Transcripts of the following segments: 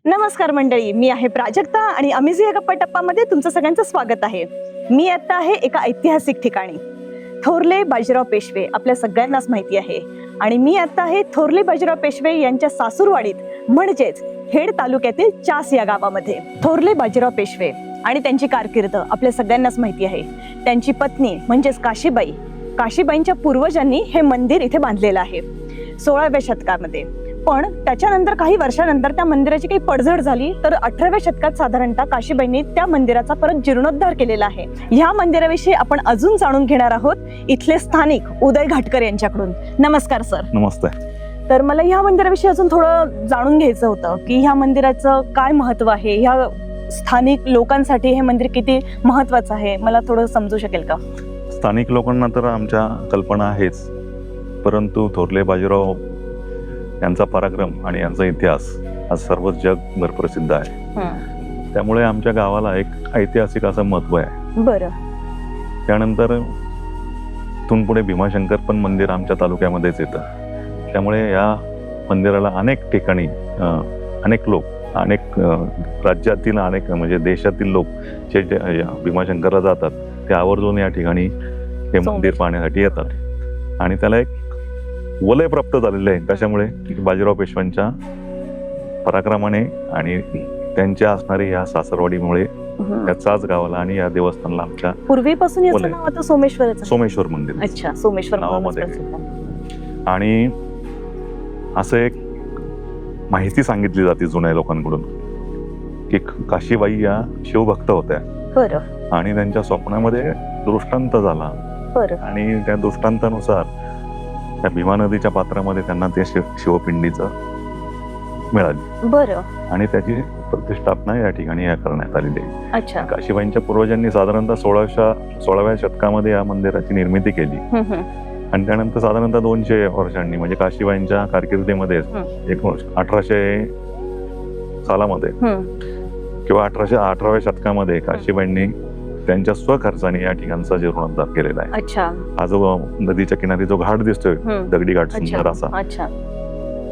नमस्कार मंडळी, मी आहे प्राजक्ता आणि अमेझिंग या गप्पा टप्पामध्ये तुमचं सगळ्यांचं स्वागत आहे. मी आता आहे एका ऐतिहासिक ठिकाणी. थोरले बाजीराव पेशवे आपल्या सगळ्यांनाच माहिती आहे आणि मी आता आहे थोरले बाजीराव पेशवे यांच्या सासूरवाडीत म्हणजेच खेड तालुक्यातील चास या गावामध्ये. थोरले बाजीराव पेशवे आणि त्यांची कारकीर्द आपल्या सगळ्यांनाच माहिती आहे. त्यांची पत्नी म्हणजेच काशीबाईंच्या पूर्वजांनी हे मंदिर इथे बांधलेलं आहे 16व्या शतकामध्ये. पण त्याच्यानंतर काही वर्षानंतर त्या मंदिराची काही पडझड झाली, तर 18व्या शतकात साधारणतः काशीबाईंनी त्या मंदिराचा परत जीर्णोद्धार केलेला आहे. ह्या मंदिराविषयी आपण अजून जाणून घेणार आहोत इथले स्थानिक उदय घाटकर यांच्याकडून. नमस्कार सर. नमस्ते. तर मला ह्या मंदिराविषयी अजून थोडं जाणून घ्यायचं होतं की ह्या मंदिराचं काय महत्व आहे, ह्या स्थानिक लोकांसाठी हे मंदिर किती महत्वाचं आहे, मला थोडं समजू शकेल का? स्थानिक लोकांना तर आमच्या कल्पना आहेच, परंतु थोरले बाजीराव यांचा पराक्रम आणि यांचा इतिहास आज सर्व जगभर प्रसिद्ध आहे. त्यामुळे आमच्या गावाला एक ऐतिहासिक असं महत्व आहे. बरं. त्यानंतर इथून पुढे भीमाशंकर पण मंदिर आमच्या तालुक्यामध्येच येतं. त्यामुळे या मंदिराला अनेक ठिकाणी अनेक लोक, अनेक राज्यातील, अनेक म्हणजे देशातील लोक जे भीमाशंकरला जातात ते आवर्जून या ठिकाणी हे मंदिर पाहण्यासाठी येतात. आणि त्याला एक वलय प्राप्त झालेलं आहे. कशामुळे? बाजीराव पेशव्यांच्या पराक्रमाने आणि त्यांच्या असणारी ह्या सासरवाडीमुळे या चास गावाला आणि या देवस्थानला आमच्या पूर्वीपासून याचं नाव आता सोमेश्वर मंदिर. अच्छा, सोमेश्वर नावामध्ये. आणि असं एक माहिती सांगितली जाते जुन्या लोकांकडून की काशीबाई या शिवभक्त होत्या. बरं. आणि त्यांच्या स्वप्नामध्ये दृष्टांत झाला. बरं. आणि त्या दृष्टांतानुसार त्या भीमा नदीच्या पात्रामध्ये त्यांना ते शिवपिंडीचं मिळाली. बरं. आणि त्याची प्रतिष्ठापना या ठिकाणी करण्यात आलेली आहे. अच्छा. काशीबाईंच्या पूर्वजांनी साधारणतः 16व्या शतकामध्ये या मंदिराची निर्मिती केली. आणि त्यानंतर साधारणतः 200 वर्षांनी म्हणजे काशीबाईंच्या कारकिर्दीमध्ये 1800 सालामध्ये किंवा 18व्या शतकामध्ये काशीबाईंनी त्यांच्या स्वखर्चाने या ठिकाणचा जीर्णोद्धार केलेला आहे. अच्छा. हा जो नदीच्या किनारी जो घाट दिसतोय, दगडी घाट सुंदर असा,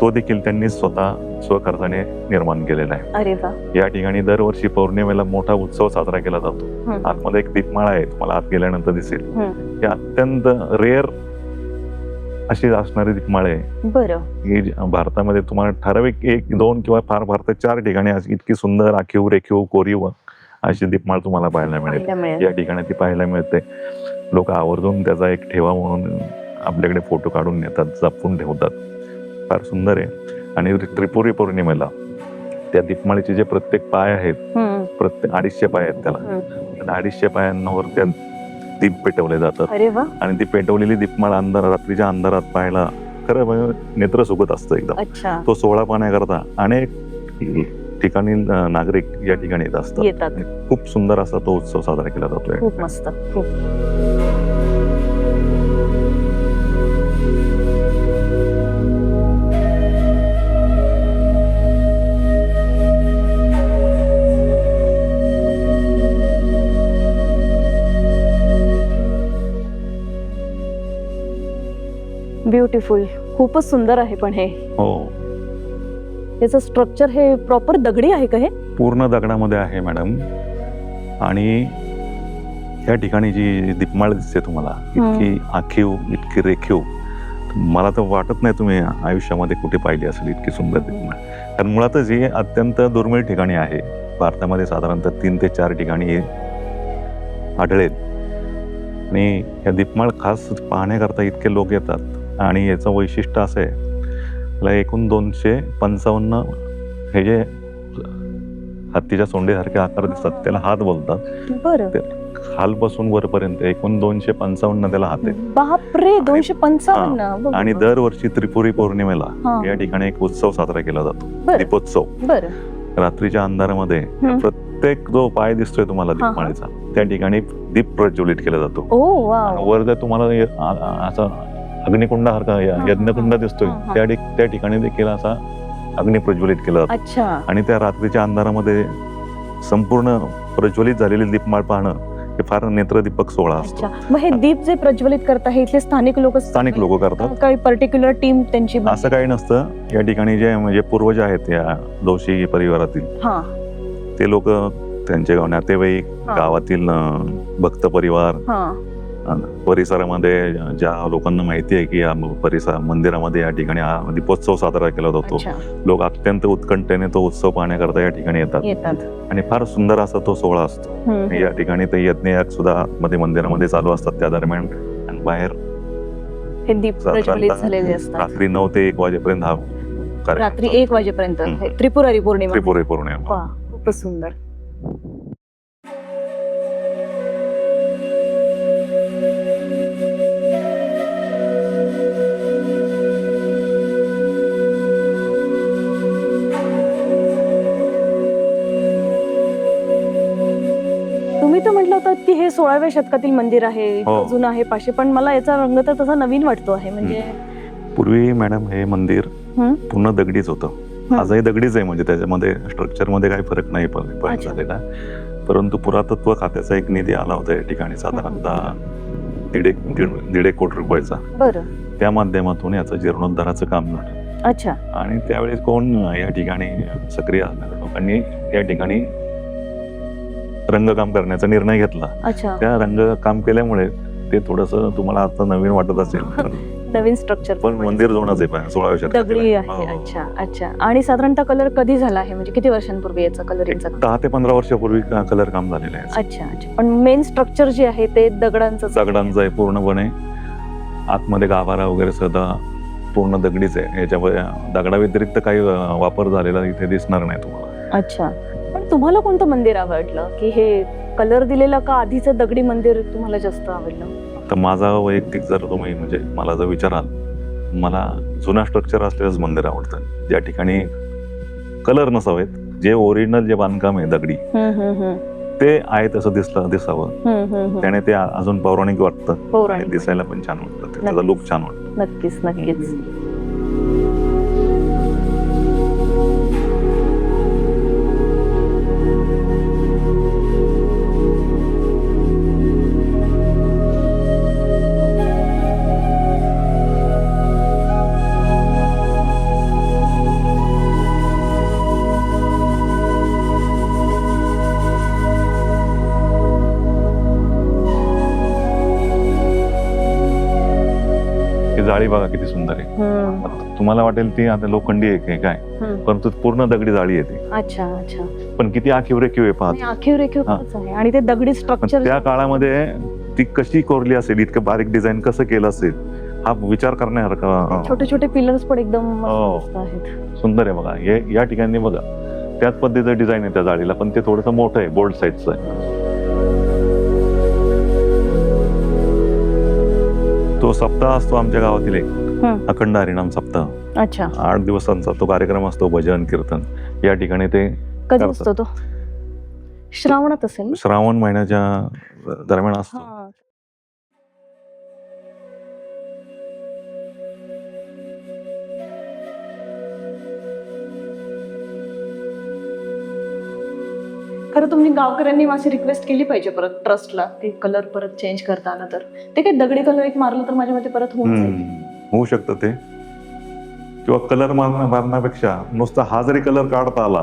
तो देखील त्यांनी स्वतः स्वखर्चाने निर्माण केलेला आहे. अरे वा. या ठिकाणी दरवर्षी पौर्णिमेला मोठा उत्सव साजरा केला जातो. आतमध्ये एक दीपमाळा आहे, तुम्हाला आत गेल्यानंतर दिसेल. ही अत्यंत रेअर अशी असणारी दीपमाळ आहे. बरं. ही भारतामध्ये तुम्हाला ठराविक 1, 2 किंवा फार 4 ठिकाणी इतकी सुंदर आखीव रेखीव कोरीव अशी दीपमाळ तुम्हाला पाहायला मिळेल. या ठिकाणी ती पाहायला मिळते. लोक आवर्जून त्याचा एक ठेवा म्हणून आपल्याकडे फोटो काढून नेतात, जपून ठेवतात. फार सुंदर आहे. आणि त्रिपुरी पौर्णिमेला त्या दीपमाळीचे जे प्रत्येक पाय आहेत, प्रत्येक 250 पाय आहेत त्याला, 250 पायांवर त्या दीप पेटवले जातात. अरे वा. आणि ती पेटवलेली दीपमाळ रात्रीच्या अंधारात पाहायला खरं म्हणजे नेत्र सुखत असतं एकदम. अच्छा. तो सोहळा पाहण्याकरता अनेक ठिकाणी नागरिक या ठिकाणी येतात. खूप सुंदर असा तो उत्सव साजरा केला जातोय. खूप मस्त. खूप. ब्युटिफुल. खूपच सुंदर आहे. पण हे हो, याचं स्ट्रक्चर हे प्रॉपर दगडी आहे का? हे पूर्ण दगडामध्ये आहे मॅडम. आणि या ठिकाणी जी दीपमाळ दिसते तुम्हाला, इतकी आखीव, इतकी रेखीव, मला तर वाटत नाही तुम्ही आयुष्यामध्ये कुठे पाहिली असेल इतकी सुंदर दीपमाळ. कारण मुळातच ही अत्यंत दुर्मिळ ठिकाणी आहे. भारतामध्ये साधारणतः 3 ते 4 ठिकाणी आढळेल. आणि या दीपमाळ खास पाहण्याकरता इतके लोक येतात. आणि याचं वैशिष्ट्य असं आहे, त्याला एकूण 255 हे जे हत्तीच्या सोंडेसारखे आकार दिसतात त्याला हात बोलतात. बरं. खालपासून वरपर्यंत एकूण 255 त्याला हात आहेत. बापरे, 255. आणि दरवर्षी त्रिपुरी पौर्णिमेला या ठिकाणी एक उत्सव साजरा केला जातो, दीपोत्सव. बरं. रात्रीच्या अंधारामध्ये प्रत्येक जो पाय दिसतोय तुम्हाला दीपमाळेचा, त्या ठिकाणी दीप प्रज्वलित केला जातो. वर जर तुम्हाला असा अग्निकुंडासारखा यज्ञकुंड दिसतोय, त्या ठिकाणी देखील असा अग्नी प्रज्वलित केला जातो. आणि त्या रात्रीच्या अंधारामध्ये संपूर्ण प्रज्वलित झालेली दीपमाळ पाहणं हे फार नेत्रदीपक सोहळा असतो. अच्छा, मग हे दीप जे प्रज्वलित करता हे इथले स्थानिक लोक स्थानिक लोक करतात. काही पर्टिक्युलर टीम त्यांची असं काही नसतं. या ठिकाणी जे म्हणजे पूर्वज आहेत या दोषी परिवारातील हा ते लोक, त्यांचे नातेवाईक, हा. गावातील भक्त परिवार, हा परिसरामध्ये ज्या लोकांना माहिती आहे की या मंदिरामध्ये या ठिकाणी हा दीपोत्सव साजरा केला जातो, अच्छा लोक अत्यंत उत्कंठेने तो उत्सव पाहण्याकरता या ठिकाणी येतात येतात. आणि फार सुंदर असा तो सोहळा असतो. या ठिकाणी ते यज्ञयाग सुद्धा मध्ये मंदिरामध्ये चालू असतात त्या दरम्यान, आणि बाहेर हे दीप प्रज्वलित झालेले साधारणतः असतात रात्री 9 ते 1 वाजेपर्यंत हा कार्यक्रम रात्री चालतो. 1 वाजेपर्यंत. हम्म. हे त्रिपुरारी पौर्णिमा. त्रिपुरी पौर्णिमा. वा, खूपच सुंदर. तुम्ही तर म्हटलं होतं की हे 16व्या शतकातील मंदिर आहे, हो. जुनं आहे 500, पण मला याचा रंग तर तसा नवीन वाटतो आहे. म्हणजे पूर्वी मॅडम हे मंदिर हम्म. पूर्ण दगडीच होतं. आजही दगडीच आहे, म्हणजे त्याच्यामध्ये स्ट्रक्चर मध्ये काही फरक नाही पण अच्छा. झालेला. परंतु पुरातत्व खात्याचा एक निधी आला होता या ठिकाणी, साधारणतः दीड एक कोटी रुपयाचा. बरं. त्या माध्यमातून याचं जीर्णोद्धाराचं काम झालं. अच्छा. आणि त्यावेळेस कोण या ठिकाणी सक्रिय असणाऱ्या लोकांनी या ठिकाणी रंगकाम करण्याचा निर्णय घेतला. अच्छा, त्या रंगकाम केल्यामुळे ते थोडस तुम्हाला आता नवीन वाटत असेल, नवीन स्ट्रक्चर पण मंदिर जुनच आहे, 16व्या शतकातील दगडी आहे. आहे. हो. अच्छा अच्छा. आणि साधारणतः कलर कधी झाला आहे, म्हणजे किती वर्षांपूर्वी याचा कलरिंगचा? 10 ते 15 वर्षापूर्वी कलर काम झालेलं आहे. अच्छा अच्छा. पण मेन स्ट्रक्चर जे आहे ते दगडांचं दगडांचं आहे पूर्णपणे. आतमध्ये गाभारा वगैरे सुद्धा पूर्ण दगडीच आहे. याच्यामध्ये दगडा व्यतिरिक्त काही वापर झालेला इथे दिसणार नाही तुम्हाला. अच्छा. पण तुम्हाला कोणतं मंदिर आवडलं, की हे कलर दिलेलं का आधीचं दगडी मंदिर तुम्हाला जास्त आवडलं? तर माझा वैयक्तिक जर तुम्ही म्हणजे मला जर विचाराल, मला जुना स्ट्रक्चर असलेलंच मंदिर आवडतं, ज्या ठिकाणी कलर नसावेत, जे ओरिजिनल जे बांधकाम आहे दगडी ते आहे तसं दिसावं. त्याने ते अजून पौराणिक वाटतं आणि पौराणिक. दिसायला पण छान वाटतं, त्याचा लुक छान वाटतं. नक्कीच नक्कीच. ही जाळी बघा किती सुंदर आहे. तुम्हाला वाटेल ती आता लोखंडी आहे की काय, परंतु पूर्ण दगडी जाळी येते. अच्छा अच्छा. पण किती आखीव रेखीव आहे पाहत. आखीव रेखीव खरंच आहे. आणि ते दगडी पण स्ट्रक्चर त्या काळामध्ये ती कशी कोरली असेल, इतकं बारीक डिझाईन कसं केलं असेल, हा विचार करण्यासारखा. छोटे छोटे पिलर्स पण एकदम हो. मस्त आहेत. सुंदर आहे बघा. हे या ठिकाणी बघा त्याच पद्धतीचं डिझाईन आहे त्या जाळीला, पण ते थोडंसं मोठं आहे, बोल्ड साईजचं आहे. तो सप्ताह असतो आमच्या गावातील एक अखंड हरिनाम सप्ताह. अच्छा. 8 दिवसांचा तो कार्यक्रम असतो, भजन कीर्तन. या ठिकाणी ते कधी करतात. असतो तो? श्रावणात असेल ना? श्रावण महिन्याच्या दरम्यान असतो. हा. खरं तुम्ही गावकऱ्यांनी माझी रिक्वेस्ट केली पाहिजे परत ट्रस्टला, ते कलर परत चेंज करता आला तर. ते काही दगडी कलर एक मारलं तर माझ्या मते परत होऊन जाईल. होऊ शकतं ते, किंवा कलर मारण्यापेक्षा नुसता हा जरी कलर काढता आला.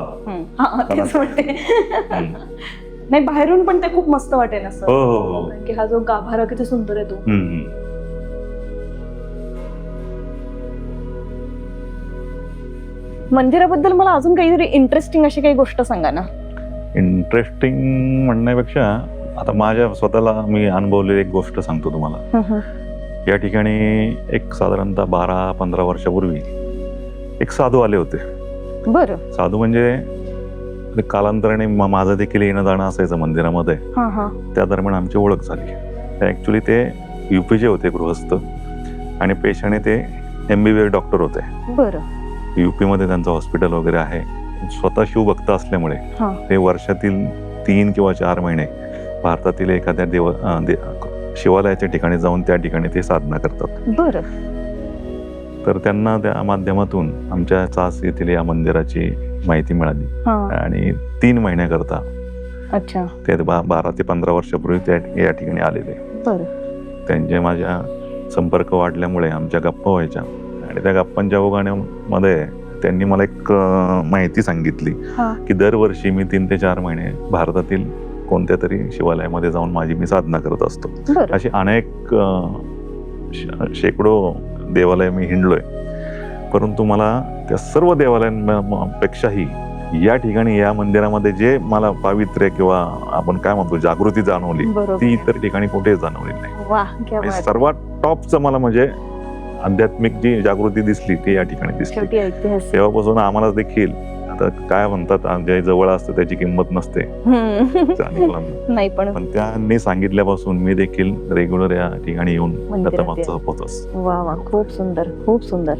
हा, तेच वाटते. नाही, बाहेरून पण ते खूप मस्त वाटेल असं. हो हो हो. की हा जो गाभारा किती सुंदर आहे तो. मंदिराबद्दल मला अजून काहीतरी इंटरेस्टिंग अशी काही गोष्ट सांगा ना. इंटरेस्टिंग म्हणण्यापेक्षा आता माझ्या स्वतःला मी अनुभवलेली एक गोष्ट सांगतो तुम्हाला. या ठिकाणी एक साधारणतः 12-15 वर्षापूर्वी एक साधू आले होते. बरं. साधू म्हणजे कालांतराने माझं देखील येणं जाणं असायचं मंदिरामध्ये. त्या दरम्यान आमची ओळख झाली. ऍक्च्युली ते युपीचे होते गृहस्थ, आणि पेशाने ते MBBS डॉक्टर होते. बरं. युपी मध्ये त्यांचं हॉस्पिटल वगैरे आहे. स्वतः शिवभक्त असल्यामुळे ते वर्षातील 3 किंवा 4 महिने भारतातील एखाद्या शिवालयाच्या ठिकाणी जाऊन त्या ठिकाणी ते साधना करतात. बरं. तर त्यांना त्या माध्यमातून आमच्या चास येथील या मंदिराची माहिती मिळाली, आणि 3 महिन्याकरता अच्छा. ते 12 ते 15 वर्षापूर्वी त्या या ठिकाणी आलेले. बरं. त्यांचे माझ्या संपर्क वाढल्यामुळे आमच्या गप्पा व्हायच्या आणि त्या गप्पांच्या ओघाण्यामध्ये त्यांनी मला एक माहिती सांगितली हा. की दरवर्षी मी 3 ते 4 महिने भारतातील कोणत्या तरी शिवालयामध्ये जाऊन मी साधना करत असतो. बरं. अशी अनेक शेकडो देवालय मी हिंडलोय, परंतु मला त्या सर्व देवालयांपेक्षाही या ठिकाणी या मंदिरामध्ये जे मला पावित्र्य किंवा आपण काय म्हणतो जागृती जाणवली बरोबर. ती इतर ठिकाणी कुठेच जाणवली नाही. वाह, क्या आणि बात. सर्वात टॉपचं मला म्हणजे आध्यात्मिक जी जागृती दिसली ती या ठिकाणी दिसली. शेवटी ऐतिहासिक. तेव्हापासून आम्हाला देखील आता काय म्हणतात जे जवळ असतं त्याची किंमत नसते जाणीव. नाही पण पण त्यांनी सांगितल्यापासून मी देखील रेग्युलर या ठिकाणी येऊन मंदिरात नतमस्तक होतोच. वा वा, खूप सुंदर, खूप सुंदर.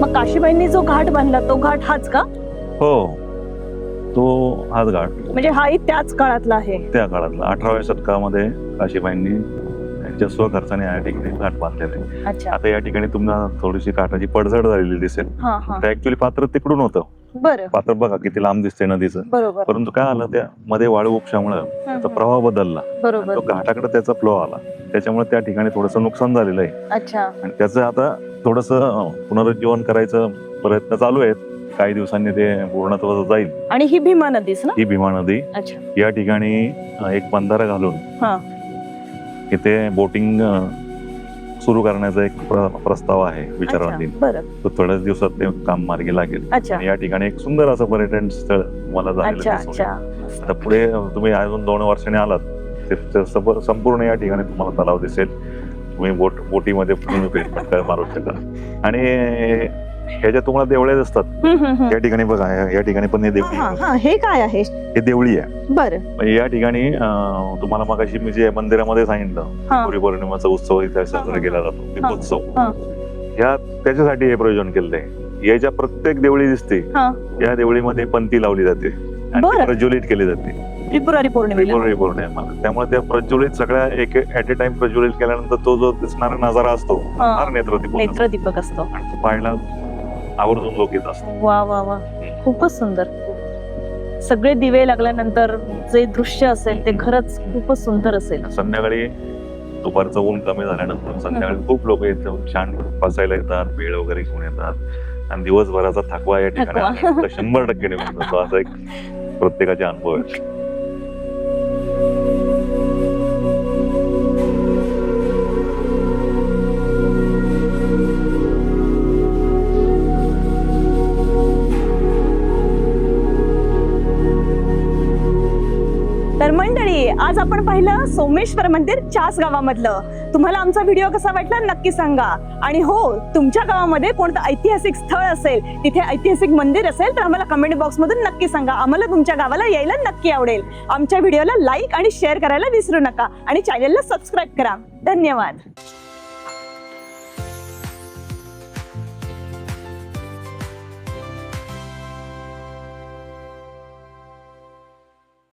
मग काशीबाईंनी जो घाट बांधला तो घाट हाच का? हो, तो हाच घाट म्हणजे हाही त्याच काळातला आहे. त्या काळातला 18व्या शतकामध्ये काशीबाईंनी त्यांच्या स्वखर्चाने या ठिकाणी घाट बांधलेला आहे. अच्छा. आता या ठिकाणी तुम्हाला थोडीशी काठाची पडझड झालेली दिसेल. हा हा. ते ऍक्च्युली पात्र तिकडून होतं. बरं. पात्र बघा किती लांब दिसते नदीचं, बरोबर. परंतु काय आलं त्या मध्ये वाळू उपशामुळे त्याचा प्रवाह बदलला. बरोबर. तो घाटाकडे त्याचा फ्लो आला, त्याच्यामुळे त्या ठिकाणी थोडंसं नुकसान झालेलं आहे. अच्छा. आणि त्याचं आता थोडंसं पुनरुज्जीवन करायचं प्रयत्न चालू आहेत. काही दिवसांनी ते पूर्णत्वाचं जाईल. आणि ही भीमा नदीच ना? ही भीमा नदी. अच्छा. या ठिकाणी एक बंधारा घालून हा. इथे बोटिंग सुरू करण्याचा एक प्रस्ताव आहे विचाराधीन. बरं. तो थोड्याच दिवसात ते काम मार्गी लागेल. अच्छा. आणि या ठिकाणी एक सुंदर असं पर्यटन स्थळ मला अच्छा. झालेलं अच्छा. आता पुढे तुम्ही अजून 2 वर्षांनी आलात ते संपूर्ण या ठिकाणी तुम्हाला तलाव दिसेल. तुम्ही बोटीमध्ये तुम्ही फेरफटका मारू शकाल. आणि ह्याच्यात तुम्हाला देवळे असतात या ठिकाणी. बघा या ठिकाणी पण हे देवळी आहे. हे काय आहे? हे देवळी आहे. बरं. म्हणजे या ठिकाणी तुम्हाला मगाशी मी जे मंदिरामध्ये सांगितलं गुरुपौर्णिमेचा उत्सव इथे साजरा केला जातो, दीपोत्सव. त्याच्यासाठी हे प्रयोजन केलंय. याच्या प्रत्येक देवळी दिसते या देवळीमध्ये पंथी लावली जाते आणि प्रज्वलित केली जाते त्रिपुरारी पौर्णिमा. त्यामुळे त्या प्रज्वलित सगळ्या एक ऍट ए टाइम प्रज्वलित केल्यानंतर तो जो दिसणारा नजारा असतो फार नेत्रदीपक असतो आणि तो पाहायला आवर्जून लोक येत असतात. वा वा वा, खूपच सुंदर. सगळे दिवे लागल्यानंतर जे दृश्य असेल ते खरंच खूपच सुंदर असेल. संध्याकाळी दुपारचं ऊन कमी झाल्यानंतर संध्याकाळी खूप लोक येतात, छान बसायला येतात, भेळ वगैरे घेऊन येतात आणि दिवसभराचा थकवा या ठिकाणी 100% निघून जातो. असा एक प्रत्येकाचे अनुभव आहे. तर मंडळी, आज आपण पाहिलं सोमेश्वर मंदिर चास गावामधलं. तुम्हाला आमचा व्हिडिओ कसा वाटला नक्की सांगा. आणि हो, तुमच्या गावामध्ये कोणतं ऐतिहासिक स्थळ असेल, तिथे ऐतिहासिक मंदिर असेल तर आम्हाला कमेंट बॉक्स मधून नक्की सांगा. आम्हाला तुमच्या गावाला यायला नक्की आवडेल. आमच्या व्हिडिओला लाईक आणि शेअर करायला विसरू नका आणि चॅनलला सबस्क्राईब करा. धन्यवाद.